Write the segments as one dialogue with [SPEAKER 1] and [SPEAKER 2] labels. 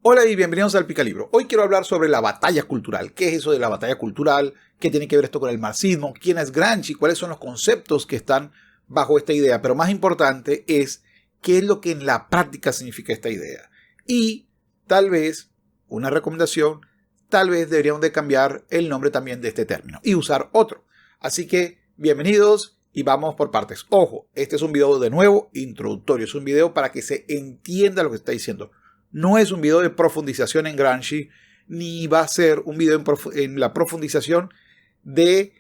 [SPEAKER 1] Hola y bienvenidos al Picalibro. Hoy quiero hablar sobre la batalla cultural. ¿Qué es eso de la batalla cultural? ¿Qué tiene que ver esto con el marxismo? ¿Quién es Gramsci? ¿Cuáles son los conceptos que están bajo esta idea? Pero más importante es qué es lo que en la práctica significa esta idea. Y tal vez, una recomendación, tal vez deberíamos de cambiar el nombre también de este término y usar otro. Así que bienvenidos y vamos por partes. Ojo, este es un video de nuevo introductorio. Es un video para que se entienda lo que está diciendo. No es un video de profundización en Gramsci, ni va a ser un video en la profundización de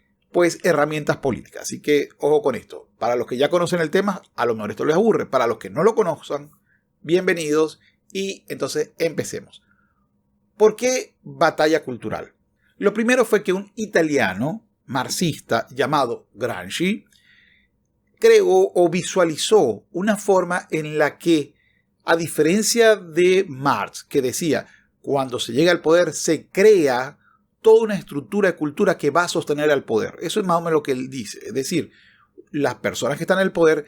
[SPEAKER 1] herramientas políticas. Así que ojo con esto. Para los que ya conocen el tema, a lo mejor esto les aburre. Para los que no lo conozcan, bienvenidos y entonces empecemos. ¿Por qué batalla cultural? Lo primero fue que un italiano marxista llamado Gramsci creó o visualizó una forma en la que, a diferencia de Marx, que decía, cuando se llega al poder se crea toda una estructura de cultura que va a sostener al poder. Eso es más o menos lo que él dice. Es decir, las personas que están en el poder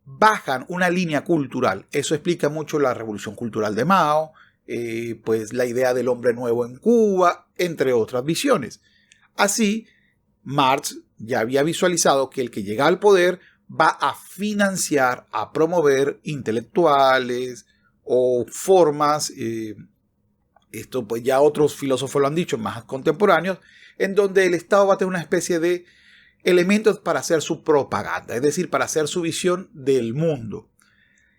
[SPEAKER 1] bajan una línea cultural. Eso explica mucho la revolución cultural de Mao, la idea del hombre nuevo en Cuba, entre otras visiones. Así, Marx ya había visualizado que el que llega al poder va a financiar, a promover intelectuales o formas, esto pues ya otros filósofos lo han dicho, más contemporáneos, en donde el Estado va a tener una especie de elementos para hacer su propaganda, es decir, para hacer su visión del mundo.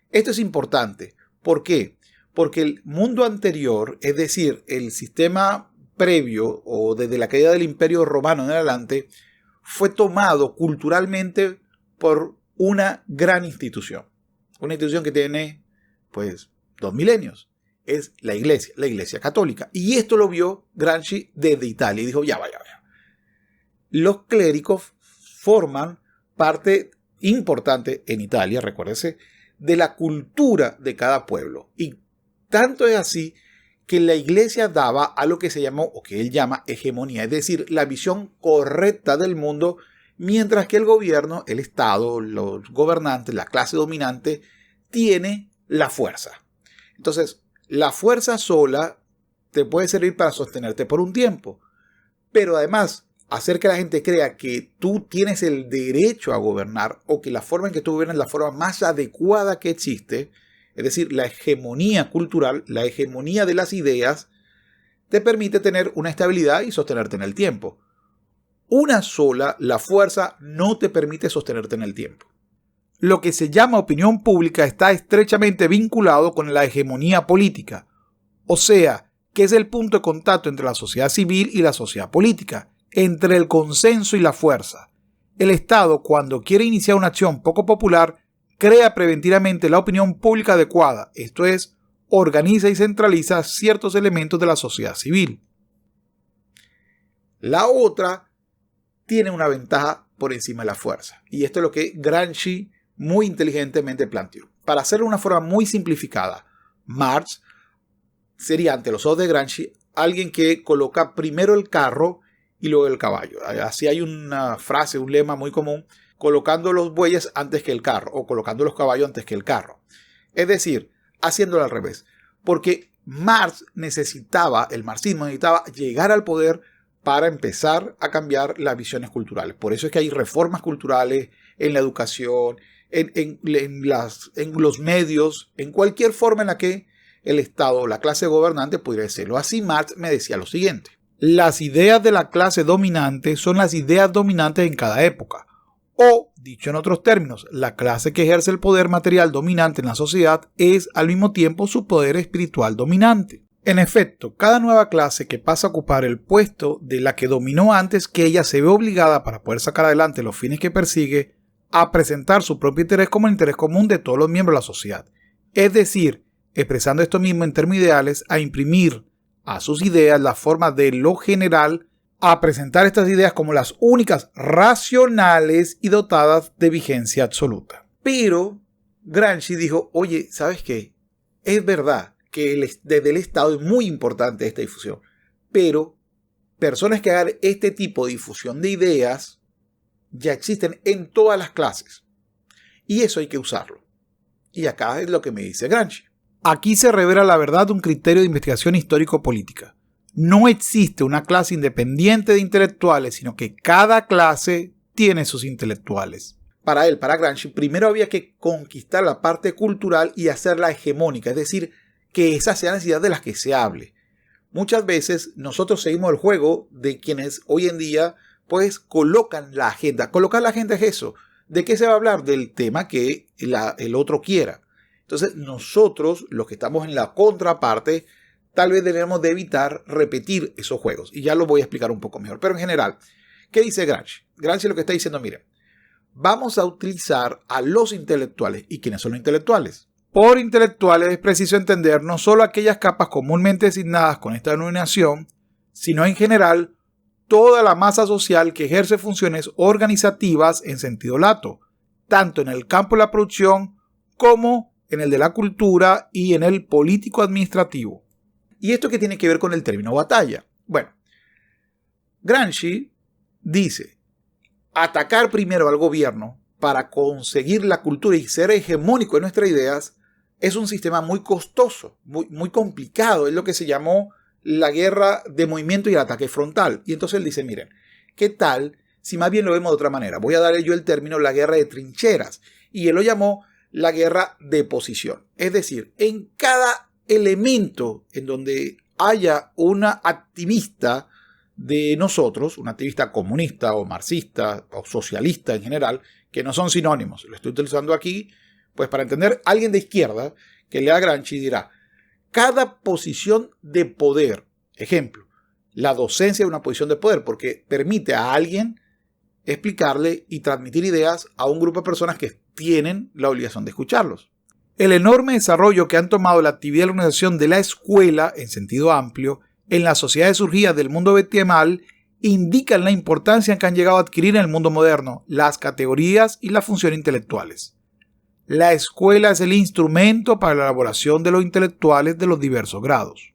[SPEAKER 1] Esto es importante. ¿Por qué? Porque el mundo anterior, es decir, el sistema previo o desde la caída del Imperio Romano en adelante, fue tomado culturalmente por una gran institución. Una institución que tiene, 2 milenios. Es la Iglesia Católica. Y esto lo vio Gramsci desde Italia y dijo, ya va. Los clérigos forman parte importante en Italia, recuérdese, de la cultura de cada pueblo. Y tanto es así que la Iglesia daba a lo que se llamó, o que él llama, hegemonía, es decir, la visión correcta del mundo, mientras que el gobierno, el Estado, los gobernantes, la clase dominante, tiene la fuerza. Entonces, la fuerza sola te puede servir para sostenerte por un tiempo, pero además hacer que la gente crea que tú tienes el derecho a gobernar o que la forma en que tú gobiernas es la forma más adecuada que existe, es decir, la hegemonía cultural, la hegemonía de las ideas, te permite tener una estabilidad y sostenerte en el tiempo. Una sola, la fuerza, no te permite sostenerte en el tiempo. Lo que se llama opinión pública está estrechamente vinculado con la hegemonía política, o sea, que es el punto de contacto entre la sociedad civil y la sociedad política, entre el consenso y la fuerza. El Estado, cuando quiere iniciar una acción poco popular, crea preventivamente la opinión pública adecuada, esto es, organiza y centraliza ciertos elementos de la sociedad civil. La otra tiene una ventaja por encima de la fuerza. Y esto es lo que Gramsci muy inteligentemente planteó. Para hacerlo de una forma muy simplificada, Marx sería, ante los ojos de Gramsci, alguien que coloca primero el carro y luego el caballo. Así hay una frase, un lema muy común, colocando los bueyes antes que el carro o colocando los caballos antes que el carro. Es decir, haciéndolo al revés. Porque Marx el marxismo necesitaba llegar al poder para empezar a cambiar las visiones culturales. Por eso es que hay reformas culturales en la educación, en los medios, en cualquier forma en la que el Estado o la clase gobernante pudiera hacerlo. Así Marx me decía lo siguiente: las ideas de la clase dominante son las ideas dominantes en cada época. O, dicho en otros términos, la clase que ejerce el poder material dominante en la sociedad es al mismo tiempo su poder espiritual dominante. En efecto, cada nueva clase que pasa a ocupar el puesto de la que dominó antes que ella se ve obligada, para poder sacar adelante los fines que persigue, a presentar su propio interés como el interés común de todos los miembros de la sociedad. Es decir, expresando esto mismo en términos ideales, a imprimir a sus ideas la forma de lo general, a presentar estas ideas como las únicas racionales y dotadas de vigencia absoluta. Pero Gramsci dijo, oye, ¿sabes qué? Es verdad que desde el Estado es muy importante esta difusión, pero personas que hagan este tipo de difusión de ideas ya existen en todas las clases y eso hay que usarlo. Y acá es lo que me dice Gramsci. Aquí se revela la verdad de un criterio de investigación histórico-política. No existe una clase independiente de intelectuales, sino que cada clase tiene sus intelectuales. Para él, para Gramsci, primero había que conquistar la parte cultural y hacerla hegemónica, es decir, que esas sean las ideas de las que se hable. Muchas veces nosotros seguimos el juego de quienes hoy en día pues colocan la agenda. Colocar la agenda es eso. ¿De qué se va a hablar? Del tema que el otro quiera. Entonces nosotros, los que estamos en la contraparte, tal vez debemos de evitar repetir esos juegos. Y ya lo voy a explicar un poco mejor. Pero en general, ¿qué dice Gramsci? Gramsci lo que está diciendo, miren, vamos a utilizar a los intelectuales. ¿Y quiénes son los intelectuales? Por intelectuales es preciso entender no solo aquellas capas comúnmente designadas con esta denominación, sino en general toda la masa social que ejerce funciones organizativas en sentido lato, tanto en el campo de la producción como en el de la cultura y en el político-administrativo. ¿Y esto qué tiene que ver con el término batalla? Bueno, Gramsci dice, atacar primero al gobierno para conseguir la cultura y ser hegemónico en nuestras ideas es un sistema muy costoso, muy complicado. Es lo que se llamó la guerra de movimiento y el ataque frontal. Y entonces él dice, miren, ¿qué tal si más bien lo vemos de otra manera? Voy a darle yo el término la guerra de trincheras. Y él lo llamó la guerra de posición. Es decir, en cada elemento en donde haya una activista de nosotros, un activista comunista o marxista o socialista en general, que no son sinónimos, lo estoy utilizando aquí, pues para entender, alguien de izquierda que lea Gramsci dirá, cada posición de poder, ejemplo, la docencia es una posición de poder porque permite a alguien explicarle y transmitir ideas a un grupo de personas que tienen la obligación de escucharlos. El enorme desarrollo que han tomado la actividad de la organización de la escuela, en sentido amplio, en las sociedades surgidas del mundo baptismal, indican la importancia que han llegado a adquirir en el mundo moderno las categorías y las funciones intelectuales. La escuela es el instrumento para la elaboración de los intelectuales de los diversos grados.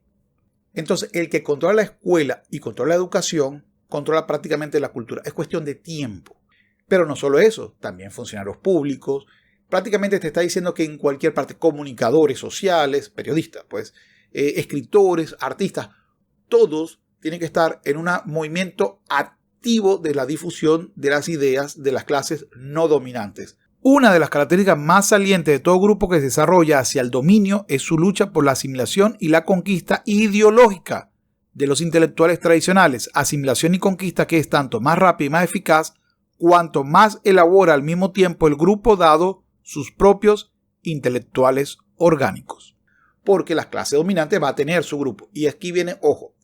[SPEAKER 1] Entonces, el que controla la escuela y controla la educación, controla prácticamente la cultura. Es cuestión de tiempo. Pero no solo eso, también funcionarios públicos. Prácticamente te está diciendo que en cualquier parte, comunicadores sociales, periodistas, pues, escritores, artistas, todos tienen que estar en un movimiento activo de la difusión de las ideas de las clases no dominantes. Una de las características más salientes de todo grupo que se desarrolla hacia el dominio es su lucha por la asimilación y la conquista ideológica de los intelectuales tradicionales. Asimilación y conquista que es tanto más rápida y más eficaz cuanto más elabora al mismo tiempo el grupo dado sus propios intelectuales orgánicos. Porque la clase dominante va a tener su grupo. Y aquí viene, ojo,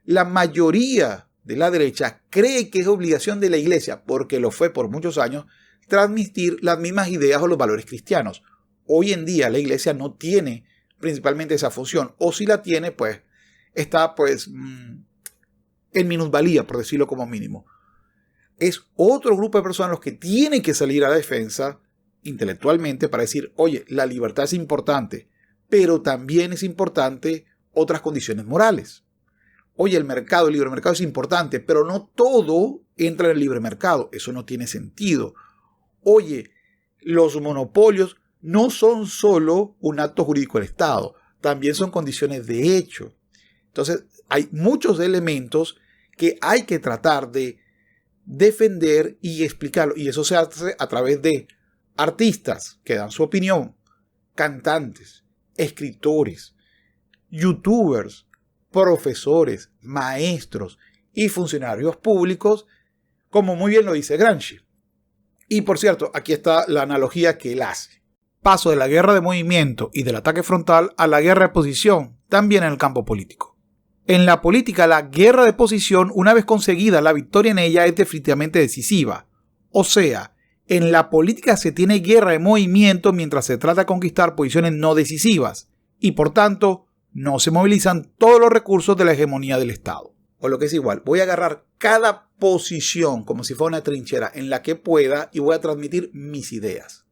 [SPEAKER 1] la mayoría de la derecha cree que es obligación de la iglesia, porque lo fue por muchos años, transmitir las mismas ideas o los valores cristianos. Hoy en día la iglesia no tiene principalmente esa función, o si la tiene, pues está pues en minusvalía, por decirlo como mínimo. Es otro grupo de personas los que tienen que salir a la defensa intelectualmente para decir, oye, la libertad es importante, pero también es importante otras condiciones morales. Oye, el libre mercado es importante, pero no todo entra en el libre mercado. Eso no tiene sentido. Oye, los monopolios no son solo un acto jurídico del Estado, también son condiciones de hecho. Entonces, hay muchos elementos que hay que tratar de defender y explicarlo. Y eso se hace a través de artistas que dan su opinión, cantantes, escritores, youtubers, profesores, maestros y funcionarios públicos, como muy bien lo dice Gramsci. Y por cierto, aquí está la analogía que él hace. Paso de la guerra de movimiento y del ataque frontal a la guerra de posición, también en el campo político. En la política, la guerra de posición, una vez conseguida, la victoria en ella es definitivamente decisiva. O sea, en la política se tiene guerra de movimiento mientras se trata de conquistar posiciones no decisivas y por tanto no se movilizan todos los recursos de la hegemonía del Estado. O lo que es igual, voy a agarrar cada posición como si fuera una trinchera en la que pueda y voy a transmitir mis ideas.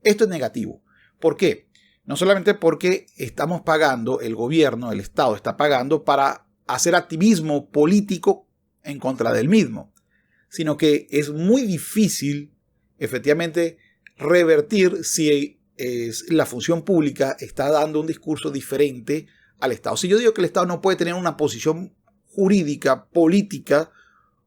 [SPEAKER 1] Esto es negativo. ¿Por qué? No solamente porque estamos pagando, el gobierno, el Estado está pagando para hacer activismo político en contra del mismo, sino que es muy difícil, efectivamente, revertir si la función pública está dando un discurso diferente al Estado. Si yo digo que el Estado no puede tener una posición jurídica, política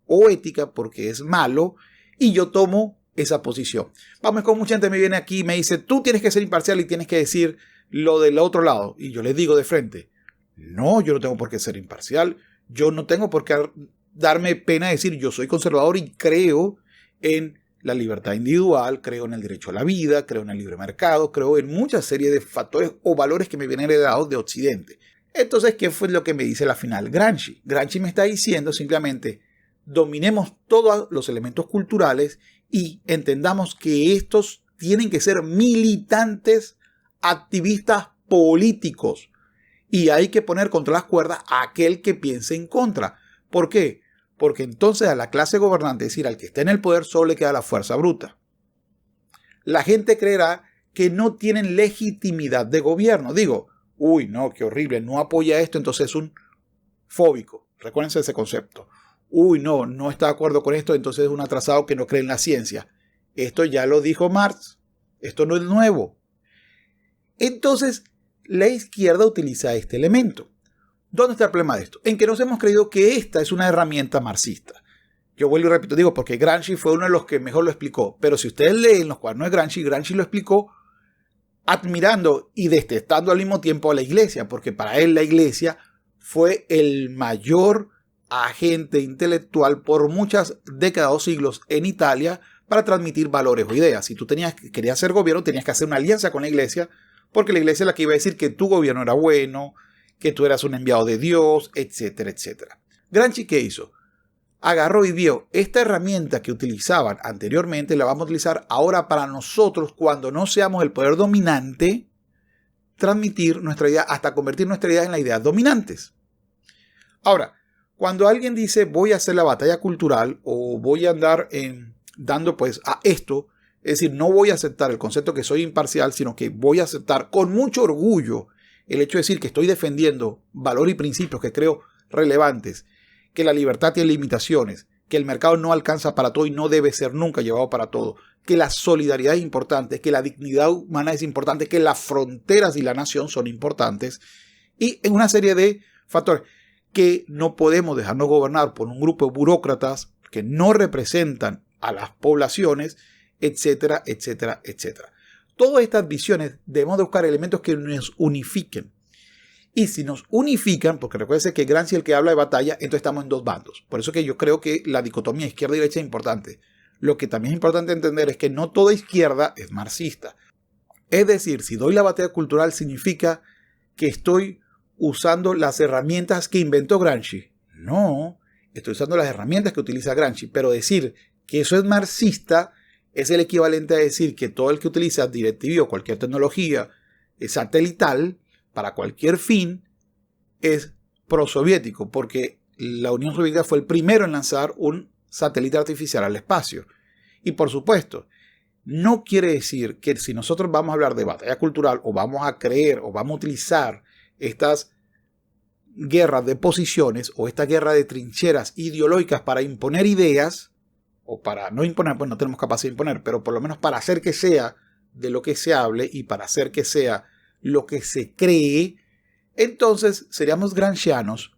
[SPEAKER 1] o ética porque es malo, y yo tomo esa posición. Vamos, como mucha gente me viene aquí y me dice, tú tienes que ser imparcial y tienes que decir lo del otro lado. Y yo les digo de frente, no, yo no tengo por qué ser imparcial. Yo no tengo por qué darme pena decir yo soy conservador y creo en la libertad individual, creo en el derecho a la vida, creo en el libre mercado, creo en muchas series de factores o valores que me vienen heredados de Occidente. Entonces, ¿qué fue lo que me dice la final Gramsci? Gramsci me está diciendo simplemente, dominemos todos los elementos culturales y entendamos que estos tienen que ser militantes, activistas políticos. Y hay que poner contra las cuerdas a aquel que piense en contra. ¿Por qué? Porque entonces a la clase gobernante, es decir, al que está en el poder, solo le queda la fuerza bruta. La gente creerá que no tienen legitimidad de gobierno. Digo, uy, no, qué horrible, no apoya esto, entonces es un fóbico. Recuérdense ese concepto. Uy, no, no está de acuerdo con esto, entonces es un atrasado que no cree en la ciencia. Esto ya lo dijo Marx. Esto no es nuevo. Entonces, la izquierda utiliza este elemento. ¿Dónde está el problema de esto? En que nos hemos creído que esta es una herramienta marxista. Yo vuelvo y repito, digo, porque Gramsci fue uno de los que mejor lo explicó. Pero si ustedes leen los cuadernos de Gramsci, Gramsci lo explicó admirando y detestando al mismo tiempo a la iglesia, porque para él la iglesia fue el mayor agente intelectual por muchas décadas o siglos en Italia para transmitir valores o ideas. Si tú querías ser gobierno, tenías que hacer una alianza con la iglesia, porque la iglesia es la que iba a decir que tu gobierno era bueno, que tú eras un enviado de Dios, etcétera, etcétera. Gramsci, ¿qué hizo? Agarró y vio esta herramienta que utilizaban anteriormente, la vamos a utilizar ahora para nosotros, cuando no seamos el poder dominante, transmitir nuestra idea hasta convertir nuestra idea en las ideas dominantes. Ahora, cuando alguien dice voy a hacer la batalla cultural o voy a andar dando pues a esto, es decir, no voy a aceptar el concepto que soy imparcial, sino que voy a aceptar con mucho orgullo el hecho de decir que estoy defendiendo valores y principios que creo relevantes, que la libertad tiene limitaciones, que el mercado no alcanza para todo y no debe ser nunca llevado para todo, que la solidaridad es importante, que la dignidad humana es importante, que las fronteras y la nación son importantes, y en una serie de factores que no podemos dejarnos gobernar por un grupo de burócratas que no representan a las poblaciones, etcétera, etcétera, etcétera. Todas estas visiones debemos de buscar elementos que nos unifiquen. Y si nos unifican, porque recuerden que Gramsci es el que habla de batalla, entonces estamos en dos bandos. Por eso que yo creo que la dicotomía izquierda y derecha es importante. Lo que también es importante entender es que no toda izquierda es marxista. Es decir, si doy la batalla cultural significa que estoy usando las herramientas que inventó Gramsci. No, estoy usando las herramientas que utiliza Gramsci. Pero decir que eso es marxista es el equivalente a decir que todo el que utiliza DirecTV o cualquier tecnología satelital para cualquier fin es prosoviético, porque la Unión Soviética fue el primero en lanzar un satélite artificial al espacio. Y por supuesto, no quiere decir que si nosotros vamos a hablar de batalla cultural o vamos a creer o vamos a utilizar estas guerras de posiciones o esta guerra de trincheras ideológicas para imponer ideas, o para no imponer, pues no tenemos capacidad de imponer, pero por lo menos para hacer que sea de lo que se hable y para hacer que sea lo que se cree, entonces seríamos gramscianos.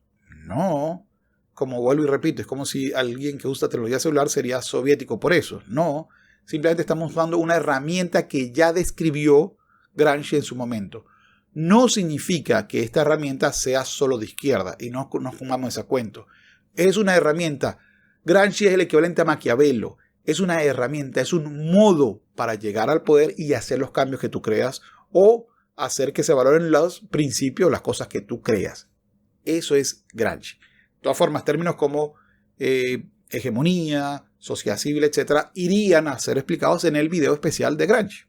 [SPEAKER 1] No, como vuelvo y repito, es como si alguien que usa tecnología celular sería soviético por eso. No, simplemente estamos usando una herramienta que ya describió Gramsci en su momento. No significa que esta herramienta sea solo de izquierda y no nos fumamos ese cuento. Es una herramienta. Gramsci es el equivalente a Maquiavelo. Es una herramienta, es un modo para llegar al poder y hacer los cambios que tú creas o hacer que se valoren los principios, las cosas que tú creas. Eso es Gramsci. De todas formas, términos como hegemonía, sociedad civil, etc., irían a ser explicados en el video especial de Gramsci.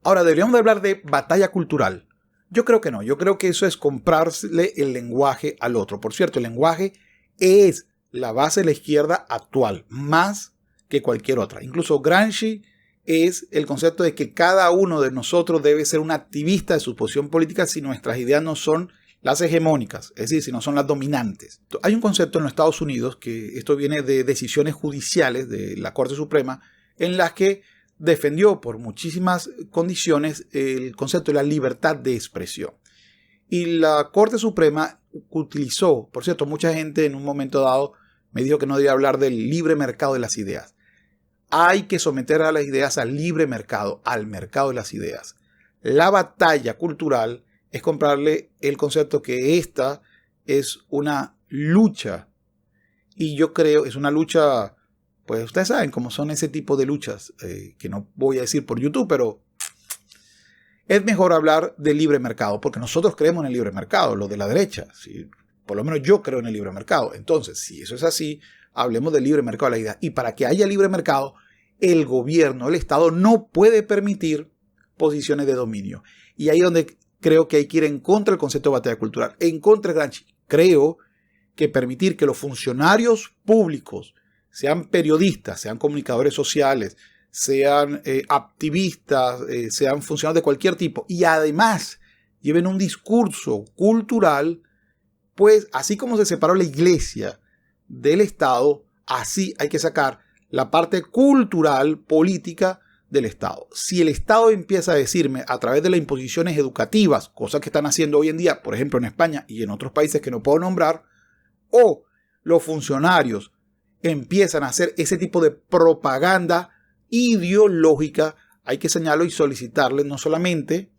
[SPEAKER 1] Ahora, deberíamos de hablar de batalla cultural. Yo creo que no. Yo creo que eso es comprarle el lenguaje al otro. Por cierto, el lenguaje es la base de la izquierda actual, más que cualquier otra. Incluso Gramsci es el concepto de que cada uno de nosotros debe ser un activista de su posición política si nuestras ideas no son las hegemónicas, es decir, si no son las dominantes. Hay un concepto en los Estados Unidos, que esto viene de decisiones judiciales de la Corte Suprema, en las que defendió por muchísimas condiciones el concepto de la libertad de expresión. Y la Corte Suprema utilizó, por cierto, mucha gente en un momento dado me dijo que no debía hablar del libre mercado de las ideas. Hay que someter a las ideas al libre mercado, al mercado de las ideas. La batalla cultural es comprarle el concepto que esta es una lucha. Y yo creo, es una lucha, pues ustedes saben cómo son ese tipo de luchas, que no voy a decir por YouTube, pero es mejor hablar del libre mercado, porque nosotros creemos en el libre mercado, lo de la derecha. ¿Sí? Por lo menos yo creo en el libre mercado. Entonces, si eso es así, hablemos del libre mercado de la idea. Y para que haya libre mercado, el gobierno, el Estado, no puede permitir posiciones de dominio. Y ahí es donde creo que hay que ir en contra del concepto de batalla cultural, en contra de Gramsci. Creo que permitir que los funcionarios públicos, sean periodistas, sean comunicadores sociales, sean activistas, sean funcionarios de cualquier tipo, y además lleven un discurso cultural, pues así como se separó la iglesia del Estado, así hay que sacar la parte cultural, política del Estado. Si el Estado empieza a decirme a través de las imposiciones educativas, cosas que están haciendo hoy en día, por ejemplo en España y en otros países que no puedo nombrar, o los funcionarios empiezan a hacer ese tipo de propaganda ideológica, hay que señalarlo y solicitarles no solamente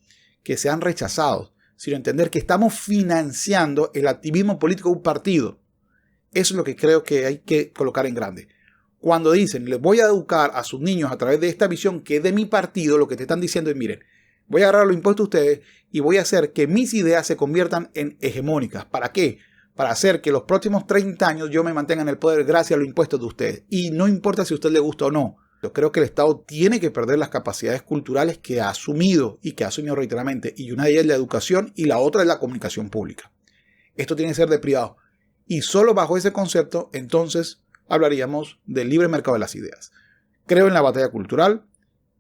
[SPEAKER 1] que sean rechazados, sino entender que estamos financiando el activismo político de un partido. Eso es lo que creo que hay que colocar en grande. Cuando dicen, les voy a educar a sus niños a través de esta visión que es de mi partido, lo que te están diciendo es, miren, voy a agarrar los impuestos de ustedes y voy a hacer que mis ideas se conviertan en hegemónicas. ¿Para qué? Para hacer que los próximos 30 años yo me mantenga en el poder gracias a los impuestos de ustedes. Y no importa si a usted le gusta o no. Yo creo que el Estado tiene que perder las capacidades culturales que ha asumido y que ha asumido reiteradamente. Y una de ellas es la educación y la otra es la comunicación pública. Esto tiene que ser de privado. Y solo bajo ese concepto, entonces, hablaríamos del libre mercado de las ideas. Creo en la batalla cultural.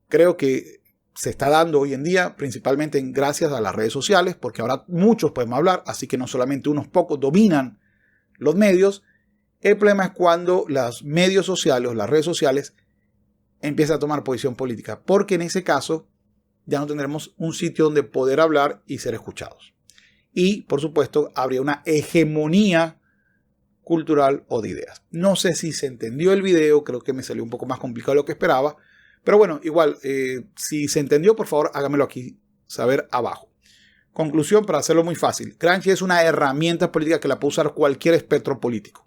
[SPEAKER 1] Creo que se está dando hoy en día, principalmente gracias a las redes sociales, porque ahora muchos podemos hablar, así que no solamente unos pocos dominan los medios. El problema es cuando los medios sociales, las redes sociales, empiezan a tomar posición política, porque en ese caso ya no tendremos un sitio donde poder hablar y ser escuchados. Y, por supuesto, habría una hegemonía cultural o de ideas. No sé si se entendió el video, creo que me salió un poco más complicado de lo que esperaba, pero bueno, igual, si se entendió, por favor, hágamelo aquí saber abajo. Conclusión, para hacerlo muy fácil, Gramsci es una herramienta política que la puede usar cualquier espectro político.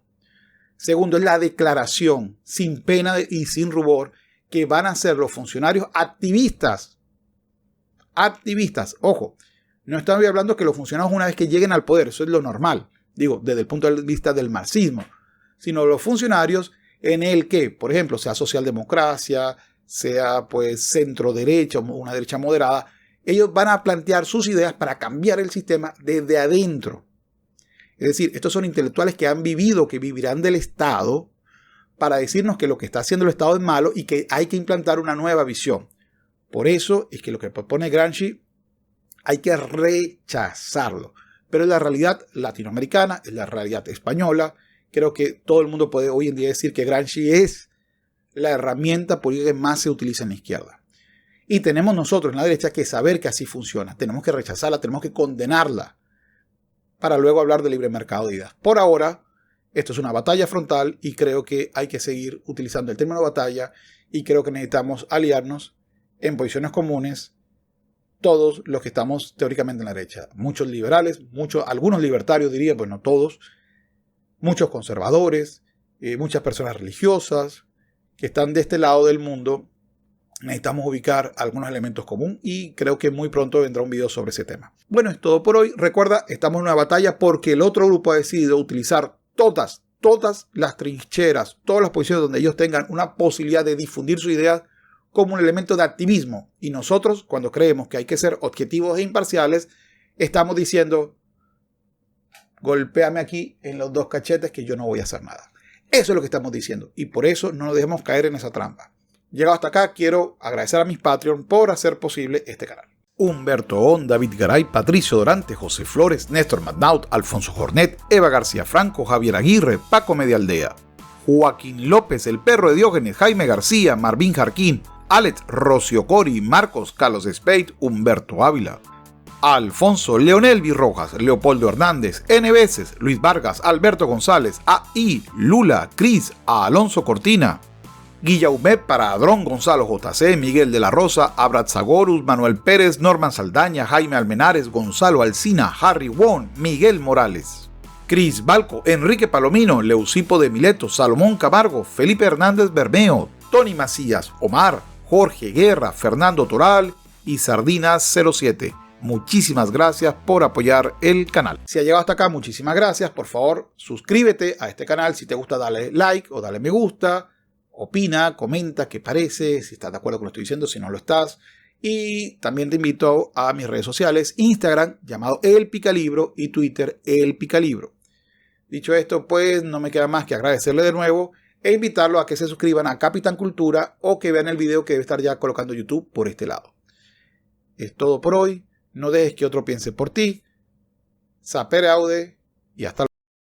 [SPEAKER 1] Segundo, es la declaración, sin pena y sin rubor, que van a hacer los funcionarios activistas. Activistas, ojo, no estoy hablando que los funcionarios una vez que lleguen al poder, eso es lo normal, digo, desde el punto de vista del marxismo, sino los funcionarios en el que, por ejemplo, sea socialdemocracia, sea pues centro derecha o una derecha moderada, ellos van a plantear sus ideas para cambiar el sistema desde adentro. Es decir, estos son intelectuales que han vivido, que vivirán del Estado, para decirnos que lo que está haciendo el Estado es malo y que hay que implantar una nueva visión. Por eso es que lo que propone Gramsci hay que rechazarlo. Pero es la realidad latinoamericana, es la realidad española. Creo que todo el mundo puede hoy en día decir que Gramsci es la herramienta política que más se utiliza en la izquierda. Y tenemos nosotros en la derecha que saber que así funciona. Tenemos que rechazarla, tenemos que condenarla para luego hablar de libre mercado de ideas. Por ahora, esto es una batalla frontal y creo que hay que seguir utilizando el término batalla y creo que necesitamos aliarnos en posiciones comunes todos los que estamos teóricamente en la derecha. Muchos liberales, algunos libertarios diría, pues no todos, muchos conservadores, muchas personas religiosas que están de este lado del mundo. Necesitamos ubicar algunos elementos comunes y creo que muy pronto vendrá un video sobre ese tema. Bueno, es todo por hoy. Recuerda, estamos en una batalla porque el otro grupo ha decidido utilizar todas las trincheras, todas las posiciones donde ellos tengan una posibilidad de difundir su idea como un elemento de activismo. Y nosotros, cuando creemos que hay que ser objetivos e imparciales, estamos diciendo, golpéame aquí en los dos cachetes que yo no voy a hacer nada. Eso es lo que estamos diciendo y por eso no nos dejemos caer en esa trampa. Llegado hasta acá, quiero agradecer a mis Patreon por hacer posible este canal. Humberto On, David Garay, Patricio Dorante, José Flores, Néstor Magnaut, Alfonso Jornet, Eva García Franco, Javier Aguirre, Paco Medialdea, Joaquín López, El Perro de Diógenes, Jaime García, Marvín Jarquín, Alex Rocio Cori, Marcos Carlos Spade, Humberto Ávila, Alfonso Leonel Virrojas, Leopoldo Hernández, N. Veces, Luis Vargas, Alberto González, A.I. Lula, Cris, Alonso Cortina, Guillaume Paradrón, Gonzalo JC, Miguel de la Rosa, Abrat Zagorus, Manuel Pérez, Norman Saldaña, Jaime Almenares, Gonzalo Alsina, Harry Won, Miguel Morales, Cris Balco, Enrique Palomino, Leucipo de Mileto, Salomón Camargo, Felipe Hernández Bermeo, Tony Macías, Omar, Jorge Guerra, Fernando Toral y Sardinas07. Muchísimas gracias por apoyar el canal. Si ha llegado hasta acá, muchísimas gracias. Por favor, suscríbete a este canal. Si te gusta, dale like o dale me gusta. Opina, comenta qué parece, si estás de acuerdo con lo que estoy diciendo, si no lo estás. Y también te invito a mis redes sociales, Instagram, llamado El Picalibro, y Twitter, El Picalibro. Dicho esto, pues no me queda más que agradecerle de nuevo e invitarlo a que se suscriban a Capitán Cultura o que vean el video que debe estar ya colocando YouTube por este lado. Es todo por hoy. No dejes que otro piense por ti. Sapere aude y hasta luego.